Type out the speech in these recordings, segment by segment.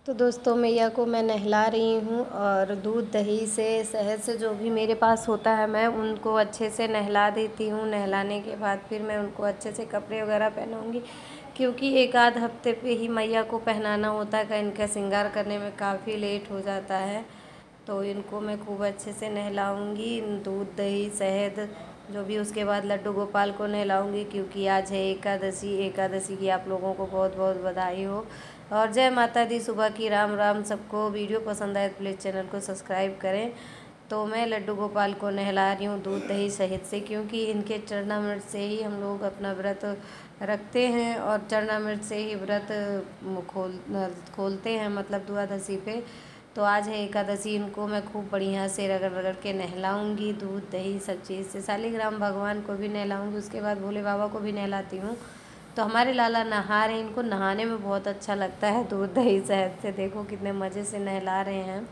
तो दोस्तों मैया को मैं नहला रही हूँ और दूध दही से शहद से जो भी मेरे पास होता है मैं उनको अच्छे से नहला देती हूँ। नहलाने के बाद फिर मैं उनको अच्छे से कपड़े वगैरह पहनाऊँगी, क्योंकि एक आध हफ्ते पे ही मैया को पहनाना होता है। इनका श्रृंगार करने में काफ़ी लेट हो जाता है, तो इनको मैं खूब अच्छे से नहलाऊँगी। दूध दही शहद जो भी, उसके बाद लड्डू गोपाल को नहलाऊँगी, क्योंकि आज है एकादशी। एकादशी की आप लोगों को बहुत बहुत बधाई हो और जय माता दी। सुबह की राम राम सबको। वीडियो पसंद आए तो प्लीज़ चैनल को सब्सक्राइब करें। तो मैं लड्डू गोपाल को नहला रही हूँ दूध दही शहद से, क्योंकि इनके चरणामृत से ही हम लोग अपना व्रत रखते हैं और चरणामृत से ही व्रत खोलते हैं, मतलब द्वादशी पे। तो आज है एकादशी, इनको मैं खूब बढ़िया से रगड़ रगड़ के नहलाऊँगी दूध दही सब चीज़ से। शालिग्राम भगवान को भी नहलाऊँगी, उसके बाद भोले बाबा को भी नहलाती हूँ। तो हमारे लाला नहा रहे हैं, इनको नहाने में बहुत अच्छा लगता है दूध दही शहद से। देखो कितने मज़े से नहला रहे हैं।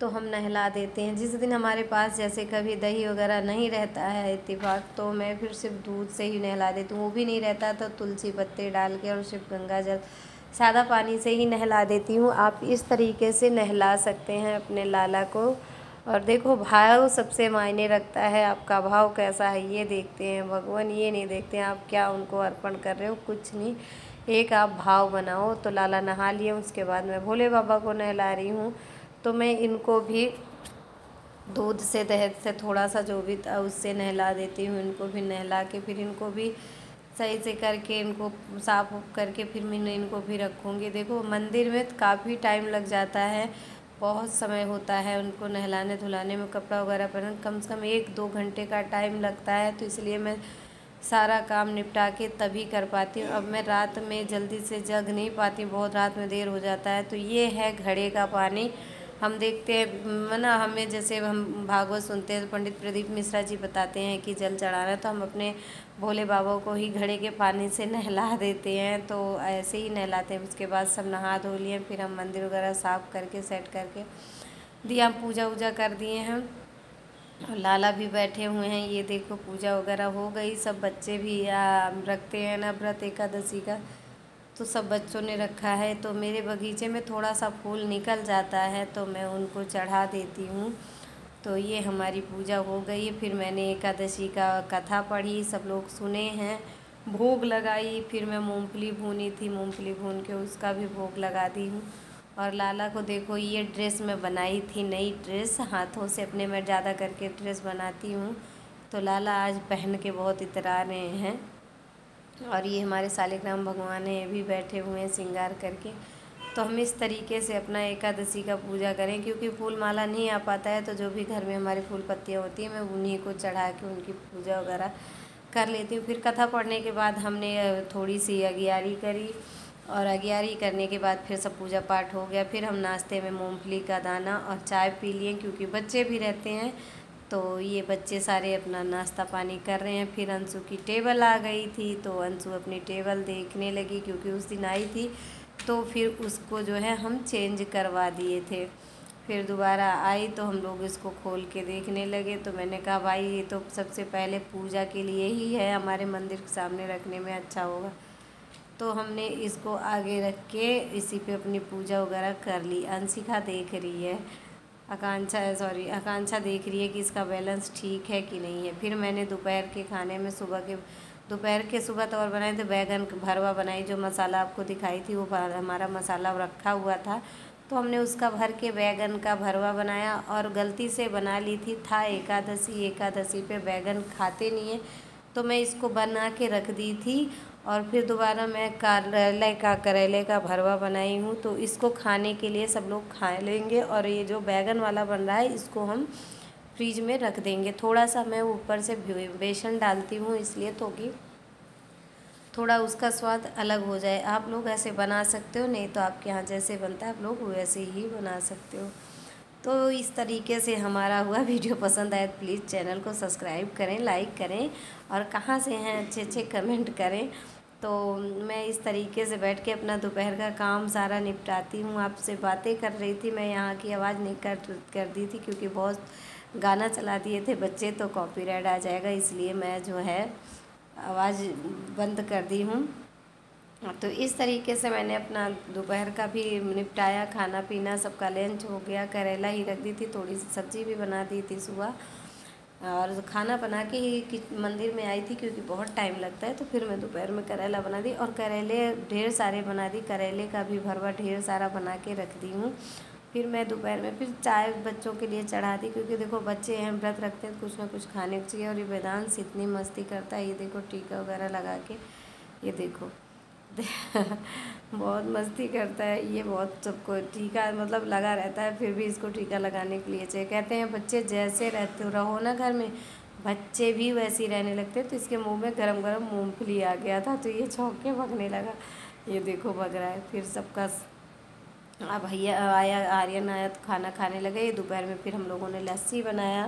तो हम नहला देते हैं। जिस दिन हमारे पास जैसे कभी दही वगैरह नहीं रहता है इत्तेफाक, तो मैं फिर सिर्फ दूध से ही नहला देती हूँ। वो भी नहीं रहता तो तुलसी पत्ते डाल के और सिर्फ गंगा जल सादा पानी से ही नहला देती हूँ। आप इस तरीके से नहला सकते हैं अपने लाला को। और देखो भाव सबसे मायने रखता है, आपका भाव कैसा है ये देखते हैं भगवान, ये नहीं देखते हैं आप क्या उनको अर्पण कर रहे हो, कुछ नहीं। एक आप भाव बनाओ। तो लाला नहा लिए, उसके बाद मैं भोले बाबा को नहला रही हूँ। तो मैं इनको भी दूध से दही से थोड़ा सा जो भी था उससे नहला देती हूँ। इनको भी नहला के फिर इनको भी सही से करके इनको साफ करके फिर मैं इनको भी रखूँगी। देखो मंदिर में काफ़ी टाइम लग जाता है, बहुत समय होता है उनको नहलाने धुलाने में, कपड़ा वगैरह पहनने कम से कम 1-2 घंटे का टाइम लगता है। तो इसलिए मैं सारा काम निपटा के तभी कर पाती हूँ। अब मैं रात में जल्दी से जग नहीं पाती, बहुत रात में देर हो जाता है। तो ये है घड़े का पानी। हम देखते हैं ना, हमें जैसे हम भागवत सुनते हैं तो पंडित प्रदीप मिश्रा जी बताते हैं कि जल चढ़ाना है, तो हम अपने भोले बाबा को ही घड़े के पानी से नहला देते हैं। तो ऐसे ही नहलाते हैं। उसके बाद सब नहा धो लिए, फिर हम मंदिर वगैरह साफ़ करके सेट करके दिया, पूजा वूजा कर दिए हैं। और लाला भी बैठे हुए हैं, ये देखो पूजा वगैरह हो गई। सब बच्चे भी रखते हैं ना व्रत एकादशी का, तो सब बच्चों ने रखा है। तो मेरे बगीचे में थोड़ा सा फूल निकल जाता है तो मैं उनको चढ़ा देती हूँ। तो ये हमारी पूजा हो गई। फिर मैंने एकादशी का कथा पढ़ी, सब लोग सुने हैं, भोग लगाई। फिर मैं मूंगफली भूनी थी, मूंगफली भून के उसका भी भोग लगा दी हूँ। और लाला को देखो ये ड्रेस मैं बनाई थी, नई ड्रेस हाथों से अपने, मैं ज़्यादा करके ड्रेस बनाती हूँ। तो लाला आज पहन के बहुत इतरा रहे हैं। और ये हमारे शालिग्राम भगवान हैं, ये भी बैठे हुए हैं श्रृंगार करके। तो हम इस तरीके से अपना एकादशी का पूजा करें, क्योंकि फूल माला नहीं आ पाता है। तो जो भी घर में हमारी फूल पत्तियाँ होती हैं मैं उन्हीं को चढ़ा के उनकी पूजा वगैरह कर लेती हूँ। फिर कथा पढ़ने के बाद हमने थोड़ी सी अगियारी करी, और अगियारी करने के बाद फिर सब पूजा पाठ हो गया। फिर हम नाश्ते में मूंगफली का दाना और चाय पी लिए, क्योंकि बच्चे भी रहते हैं। तो ये बच्चे सारे अपना नाश्ता पानी कर रहे हैं। फिर अंशु की टेबल आ गई थी, तो अंशु अपनी टेबल देखने लगी, क्योंकि उस दिन आई थी। तो फिर उसको जो है हम चेंज करवा दिए थे। फिर दोबारा आई तो हम लोग इसको खोल के देखने लगे। तो मैंने कहा भाई ये तो सबसे पहले पूजा के लिए ही है, हमारे मंदिर के सामने रखने में अच्छा होगा। तो हमने इसको आगे रख के इसी पे अपनी पूजा वगैरह कर ली। अंशिका देख रही है, आकांक्षा देख रही है कि इसका बैलेंस ठीक है कि नहीं है। फिर मैंने दोपहर के खाने में सुबह तो और बनाए थे बैगन भरवा बनाई, जो मसाला आपको दिखाई थी वो हमारा मसाला रखा हुआ था। तो हमने उसका भर के बैगन का भरवा बनाया। और गलती से बना ली थी, था एकादशी पे बैगन खाते नहीं है, तो मैं इसको बना के रख दी थी। और फिर दोबारा मैं करेले का भरवा बनाई हूँ। तो इसको खाने के लिए सब लोग खा लेंगे। और ये जो बैगन वाला बन रहा है इसको हम फ्रीज में रख देंगे। थोड़ा सा मैं ऊपर से बेसन डालती हूँ, इसलिए तो कि थोड़ा उसका स्वाद अलग हो जाए। आप लोग ऐसे बना सकते हो, नहीं तो आपके यहाँ जैसे बनता है आप लोग वैसे ही बना सकते हो। तो इस तरीके से हमारा हुआ। वीडियो पसंद आए तो प्लीज़ चैनल को सब्सक्राइब करें, लाइक करें, और कहाँ से हैं अच्छे अच्छे कमेंट करें। तो मैं इस तरीके से बैठ के अपना दोपहर का काम सारा निपटाती हूँ। आपसे बातें कर रही थी मैं, यहाँ की आवाज़ नहीं कर दी थी, क्योंकि बहुत गाना चला दिए थे बच्चे, तो कॉपीराइट आ जाएगा, इसलिए मैं जो है आवाज़ बंद कर दी हूँ। तो इस तरीके से मैंने अपना दोपहर का भी निपटाया, खाना पीना सबका लंच हो गया। करेला ही रख दी थी, थोड़ी सी सब्ज़ी भी बना दी थी सुबह, और खाना बना के ही मंदिर में आई थी क्योंकि बहुत टाइम लगता है। तो फिर मैं दोपहर में करेला बना दी, और करेले ढेर सारे बना दी, करेले का भी भरवा ढेर सारा बना के रख दी हूँ। फिर मैं दोपहर में फिर चाय बच्चों के लिए चढ़ा दी, क्योंकि देखो बच्चे हैं, व्रत रखते हैं, कुछ ना कुछ खाने को चाहिए। और ये वेदांश इतनी मस्ती करता है, ये देखो टीका वगैरह लगा के, ये देखो बहुत मस्ती करता है ये, बहुत सबको टीका मतलब लगा रहता है, फिर भी इसको टीका लगाने के लिए चाहिए। कहते हैं बच्चे जैसे रहते रहो ना घर में, बच्चे भी वैसे ही रहने लगते। तो इसके मुंह में गरम गरम मूंगफली आ गया था, तो ये चौंक के भगने लगा। ये देखो भग रहा है। फिर सबका भैया आया, आर्यन आया तो खाना खाने लगे। ये दोपहर में फिर हम लोगों ने लस्सी बनाया,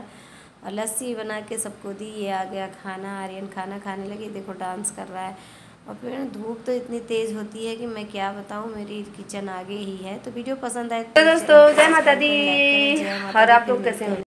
और लस्सी बना के सबको दी। ये आ गया खाना, आर्यन खाना खाने लगे, देखो डांस कर रहा है। और फिर धूप तो इतनी तेज़ होती है कि मैं क्या बताऊँ, मेरी किचन आगे ही है। तो वीडियो पसंद आए तो दोस्तों, जय माता दी। और आप लोग कैसे हो?